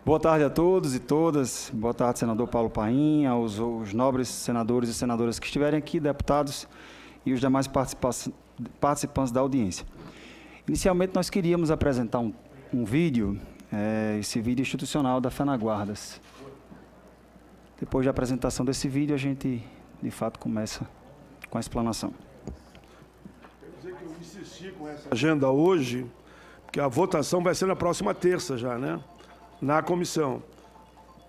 Boa tarde a todos e todas. Boa tarde, senador Paulo Paim, os nobres senadores e senadoras que estiverem aqui, deputados e os demais participantes da audiência. Inicialmente, nós queríamos apresentar um vídeo, esse vídeo institucional da FENAGuardas. Depois da apresentação desse vídeo, a gente, de fato, começa com a explanação. Quer dizer que eu insisti com essa agenda hoje, porque a votação vai ser na próxima terça já, né? Na comissão.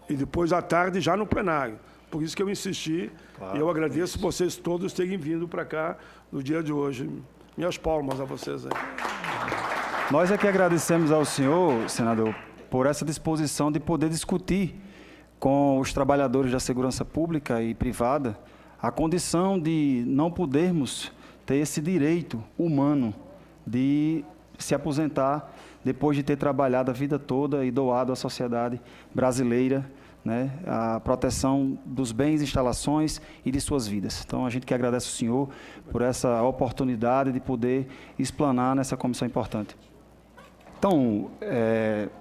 E depois à tarde já no plenário. Por isso que eu insisti, claro, e eu agradeço vocês todos terem vindo para cá no dia de hoje. Minhas palmas a vocês aí. Nós é que agradecemos ao senhor, senador, por essa disposição de poder discutir com os trabalhadores da segurança pública e privada a condição de não podermos ter esse direito humano de se aposentar depois de ter trabalhado a vida toda e doado à sociedade brasileira, né, a proteção dos bens, instalações e de suas vidas. Então, a gente que agradece ao senhor por essa oportunidade de poder explanar nessa comissão importante. Então,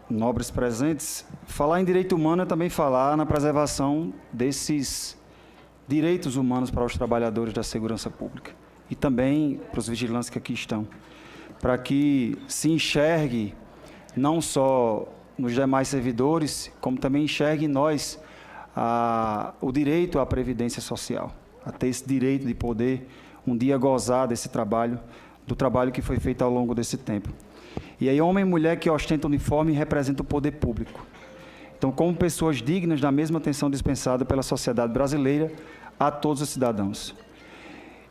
nobres presentes, falar em direito humano é também falar na preservação desses direitos humanos para os trabalhadores da segurança pública e também para os vigilantes que aqui estão, para que se enxergue não só nos demais servidores, como também enxergue em nós o direito à previdência social, a ter esse direito de poder um dia gozar desse trabalho, do trabalho que foi feito ao longo desse tempo. E aí, homem e mulher que ostentam uniforme representam o poder público. Então, como pessoas dignas da mesma atenção dispensada pela sociedade brasileira a todos os cidadãos.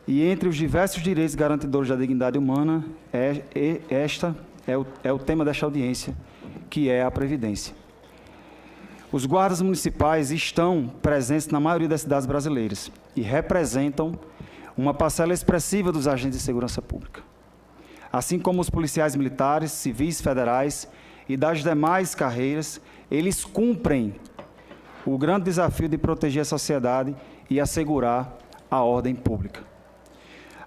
E entre os diversos direitos garantidores da dignidade humana, é o tema desta audiência, que é a Previdência. Os guardas municipais estão presentes na maioria das cidades brasileiras e representam uma parcela expressiva dos agentes de segurança pública. Assim como os policiais militares, civis, federais e das demais carreiras, eles cumprem o grande desafio de proteger a sociedade e assegurar a ordem pública.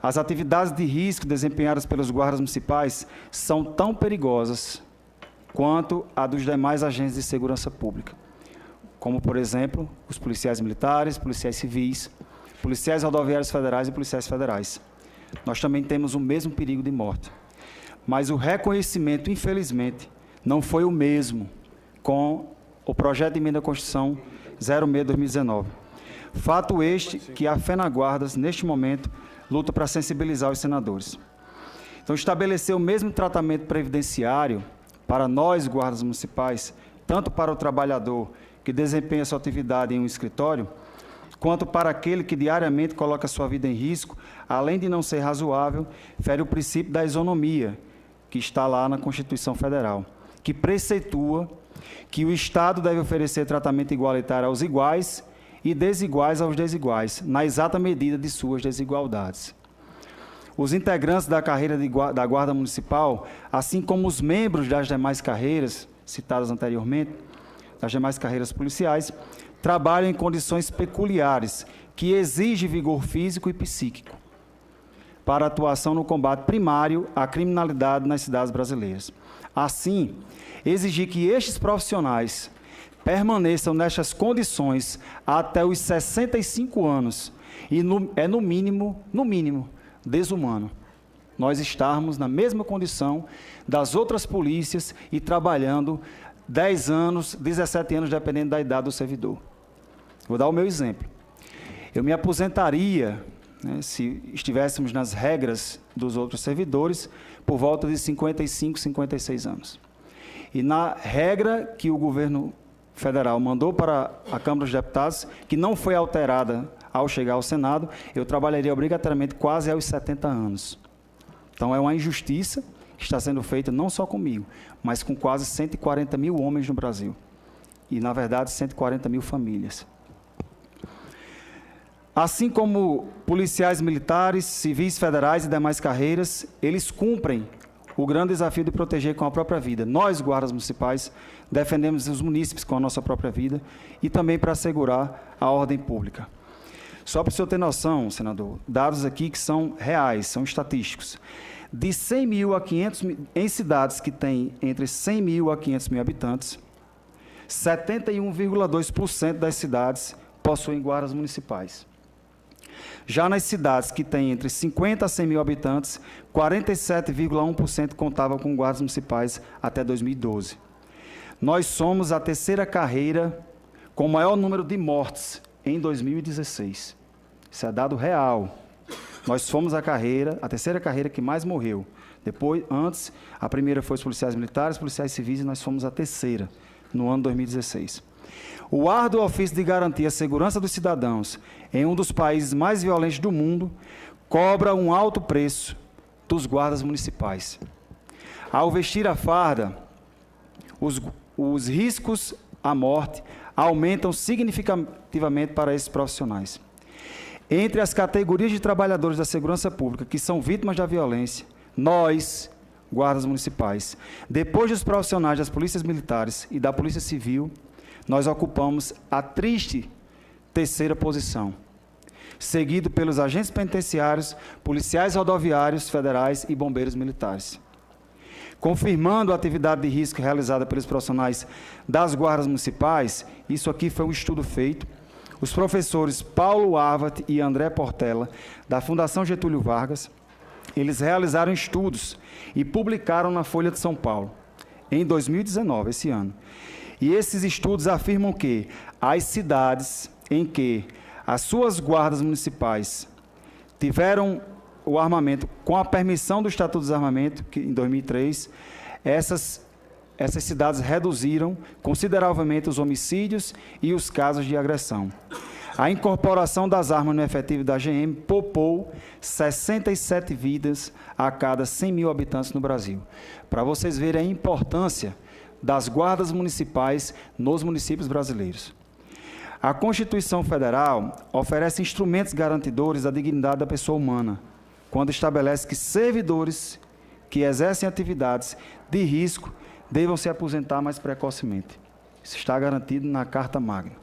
As atividades de risco desempenhadas pelos guardas municipais são tão perigosas quanto a dos demais agentes de segurança pública, como, por exemplo, os policiais militares, policiais civis, policiais rodoviários federais e policiais federais. Nós também temos o mesmo perigo de morte. Mas o reconhecimento, infelizmente, não foi o mesmo com o projeto de emenda à Constituição 06/2019. Fato este que a FENAGuardas, neste momento, luta para sensibilizar os senadores. Então, estabelecer o mesmo tratamento previdenciário para nós, guardas municipais, tanto para o trabalhador que desempenha sua atividade em um escritório, quanto para aquele que diariamente coloca sua vida em risco, além de não ser razoável, fere o princípio da isonomia, que está lá na Constituição Federal, que preceitua que o Estado deve oferecer tratamento igualitário aos iguais e desiguais aos desiguais, na exata medida de suas desigualdades. Os integrantes da carreira da Guarda Municipal, assim como os membros das demais carreiras, citadas anteriormente, das demais carreiras policiais, trabalham em condições peculiares, que exigem vigor físico e psíquico, para atuação no combate primário à criminalidade nas cidades brasileiras. Assim, exigir que estes profissionais permaneçam nestas condições até os 65 anos e no mínimo, desumano. Nós estarmos na mesma condição das outras polícias e trabalhando 10 anos, 17 anos, dependendo da idade do servidor. Vou dar o meu exemplo. Eu me aposentaria, né, se estivéssemos nas regras dos outros servidores, por volta de 55, 56 anos. E na regra que o governo federal mandou para a Câmara dos Deputados, que não foi alterada ao chegar ao Senado, eu trabalharia obrigatoriamente quase aos 70 anos. Então, é uma injustiça que está sendo feita não só comigo, mas com quase 140 mil homens no Brasil. E, na verdade, 140 mil famílias. Assim como policiais militares, civis federais e demais carreiras, eles cumprem o grande desafio de proteger com a própria vida. Nós, guardas municipais, defendemos os munícipes com a nossa própria vida e também para assegurar a ordem pública. Só para o senhor ter noção, senador, dados aqui que são reais, são estatísticos. De 100 mil a 500 mil, em cidades que têm entre 100 mil a 500 mil habitantes, 71,2% das cidades possuem guardas municipais. Já nas cidades que têm entre 50 a 100 mil habitantes, 47,1% contavam com guardas municipais até 2012. Nós somos a terceira carreira com o maior número de mortes em 2016. Isso é dado real. Nós fomos a terceira carreira que mais morreu. Depois, antes, a primeira foi os policiais militares, policiais civis, e nós fomos a terceira, no ano 2016. O árduo ofício de garantir a segurança dos cidadãos em um dos países mais violentos do mundo cobra um alto preço dos guardas municipais. Ao vestir a farda, os riscos à morte aumentam significativamente para esses profissionais. Entre as categorias de trabalhadores da segurança pública que são vítimas da violência, nós, guardas municipais, depois dos profissionais das polícias militares e da polícia civil, nós ocupamos a triste terceira posição, seguido pelos agentes penitenciários, policiais rodoviários federais e bombeiros militares. Confirmando a atividade de risco realizada pelos profissionais das guardas municipais, isso aqui foi um estudo feito, os professores Paulo Arvat e André Portela, da Fundação Getúlio Vargas, eles realizaram estudos e publicaram na Folha de São Paulo, em 2019, esse ano. E esses estudos afirmam que as cidades em que as suas guardas municipais tiveram o armamento com a permissão do Estatuto do Desarmamento, que em 2003, essas cidades reduziram consideravelmente os homicídios e os casos de agressão. A incorporação das armas no efetivo da GM poupou 67 vidas a cada 100 mil habitantes no Brasil. Para vocês verem a importância das guardas municipais nos municípios brasileiros. A Constituição Federal oferece instrumentos garantidores da dignidade da pessoa humana, quando estabelece que servidores que exercem atividades de risco devam se aposentar mais precocemente. Isso está garantido na Carta Magna.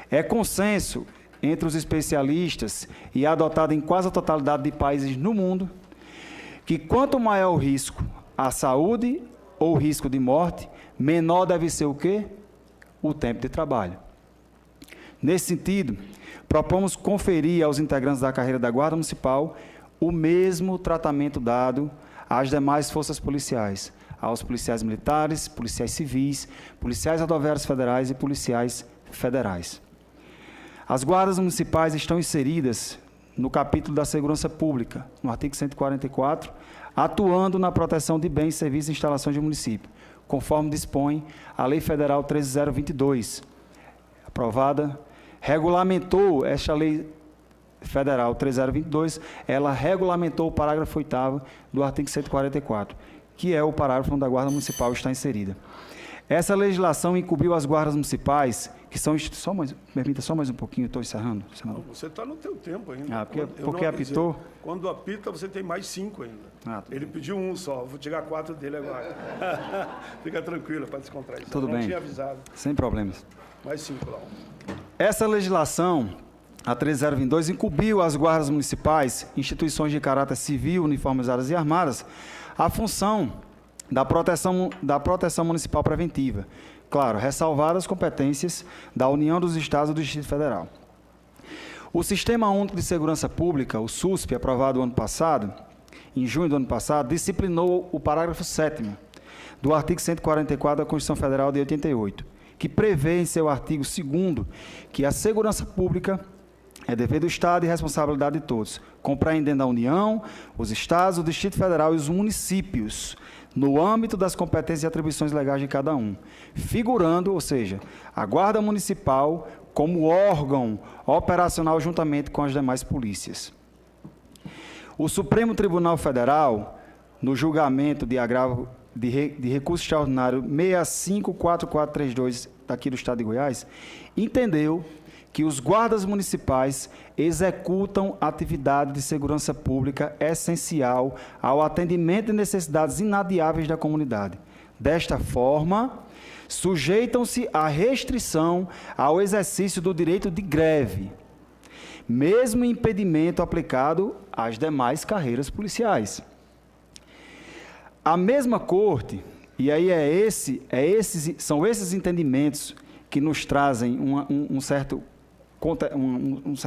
É consenso entre os especialistas e adotado em quase a totalidade de países no mundo que quanto maior o risco à saúde ou risco de morte, menor deve ser o quê? O tempo de trabalho. Nesse sentido, propomos conferir aos integrantes da carreira da Guarda Municipal o mesmo tratamento dado às demais forças policiais, aos policiais militares, policiais civis, policiais rodoviários federais e policiais federais. As guardas municipais estão inseridas no capítulo da segurança pública, no artigo 144, atuando na proteção de bens, serviços e instalações do município, conforme dispõe a Lei Federal 13.022, aprovada, regulamentou esta Lei Federal 13.022, ela regulamentou o parágrafo 8º do artigo 144, que é o parágrafo onde a Guarda Municipal está inserida. Essa legislação incumbiu as guardas municipais, que são instituições... Permita só mais um pouquinho, estou encerrando, senador. Você está no teu tempo ainda. Ah, porque apitou? Quando apita, você tem mais 5 ainda. Ah, ele pediu 1 só, vou tirar 4 dele agora. Fica tranquilo, para descontrair. Tudo bem. Não tinha avisado. Sem problemas. Mais 5 lá. Essa legislação, a 13.022, incumbiu as guardas municipais, instituições de caráter civil, uniformizadas e armadas, a função da proteção municipal preventiva. Claro, ressalvadas as competências da União dos Estados e do Distrito Federal. O Sistema Único de Segurança Pública, o SUSP, aprovado ano passado, em junho do ano passado, disciplinou o parágrafo 7º do artigo 144 da Constituição Federal de 88, que prevê em seu artigo 2º que a segurança pública é dever do Estado e responsabilidade de todos, compreendendo a União, os Estados, o Distrito Federal e os municípios, no âmbito das competências e atribuições legais de cada um, figurando, ou seja, a Guarda Municipal como órgão operacional juntamente com as demais polícias. O Supremo Tribunal Federal, no julgamento de agravo de recurso extraordinário 654432 daqui do Estado de Goiás, entendeu que os guardas municipais executam atividade de segurança pública essencial ao atendimento de necessidades inadiáveis da comunidade. Desta forma, sujeitam-se à restrição ao exercício do direito de greve, mesmo impedimento aplicado às demais carreiras policiais. A mesma Corte, E aí são esses entendimentos que nos trazem um certo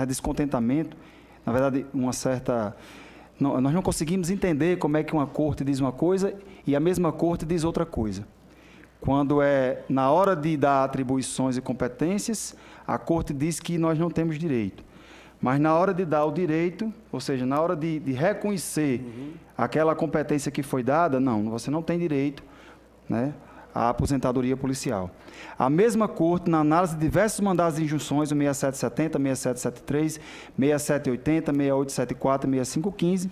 descontentamento, na verdade, nós não conseguimos entender como é que uma corte diz uma coisa e a mesma corte diz outra coisa. Quando é na hora de dar atribuições e competências, a corte diz que nós não temos direito. Mas na hora de dar o direito, ou seja, na hora de reconhecer aquela competência que foi dada, não, você não tem direito, né, à aposentadoria policial. A mesma corte, na análise de diversos mandados de injunções, o 6770, 6773, 6780, 6874 e 6515,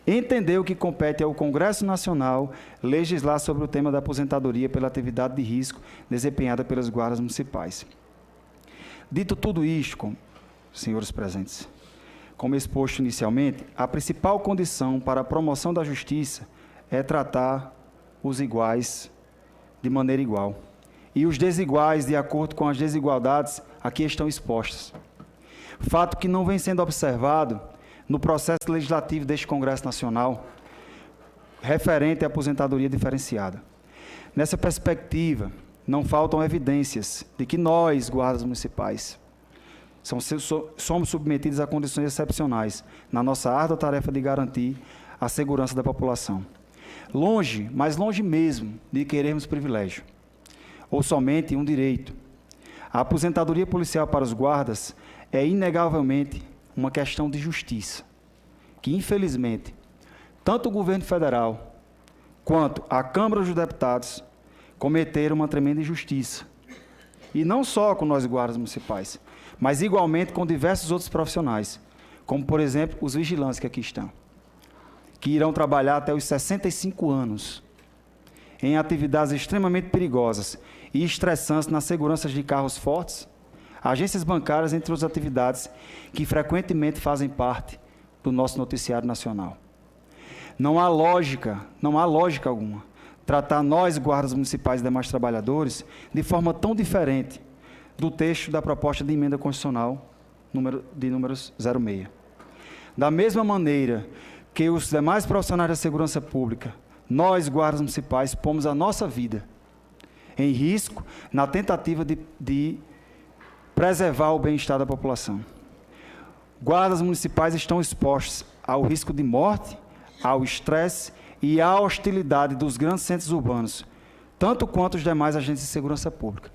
entendeu que compete ao Congresso Nacional legislar sobre o tema da aposentadoria pela atividade de risco desempenhada pelas guardas municipais. Dito tudo isto, senhores presentes, como exposto inicialmente, a principal condição para a promoção da justiça é tratar os iguais de maneira igual. E os desiguais, de acordo com as desigualdades, aqui estão expostas. Fato que não vem sendo observado no processo legislativo deste Congresso Nacional, referente à aposentadoria diferenciada. Nessa perspectiva, não faltam evidências de que nós, guardas municipais, somos submetidos a condições excepcionais na nossa árdua tarefa de garantir a segurança da população. Longe, mas longe mesmo, de querermos privilégio, ou somente um direito. A aposentadoria policial para os guardas é inegavelmente uma questão de justiça, que, infelizmente, tanto o governo federal quanto a Câmara dos Deputados cometeram uma tremenda injustiça. E não só com nós guardas municipais, mas igualmente com diversos outros profissionais, como, por exemplo, os vigilantes que aqui estão, que irão trabalhar até os 65 anos, em atividades extremamente perigosas e estressantes na segurança de carros fortes, agências bancárias, entre outras atividades que frequentemente fazem parte do nosso noticiário nacional. Não há lógica alguma tratar nós, guardas municipais e demais trabalhadores, de forma tão diferente do texto da proposta de emenda constitucional de números 06. Da mesma maneira que os demais profissionais da segurança pública, nós, guardas municipais, pomos a nossa vida em risco na tentativa de preservar o bem-estar da população. Guardas municipais estão expostos ao risco de morte, ao estresse e à hostilidade dos grandes centros urbanos, tanto quanto os demais agentes de segurança pública.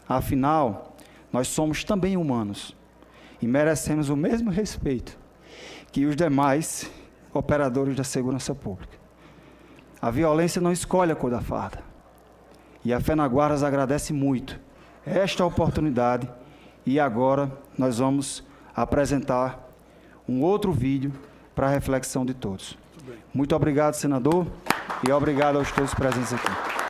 Afinal, nós somos também humanos e merecemos o mesmo respeito que os demais operadores da segurança pública. A violência não escolhe a cor da farda. E a FENAGUARDAS agradece muito esta oportunidade. E agora nós vamos apresentar um outro vídeo para a reflexão de todos. Muito obrigado, senador, e obrigado aos todos presentes aqui.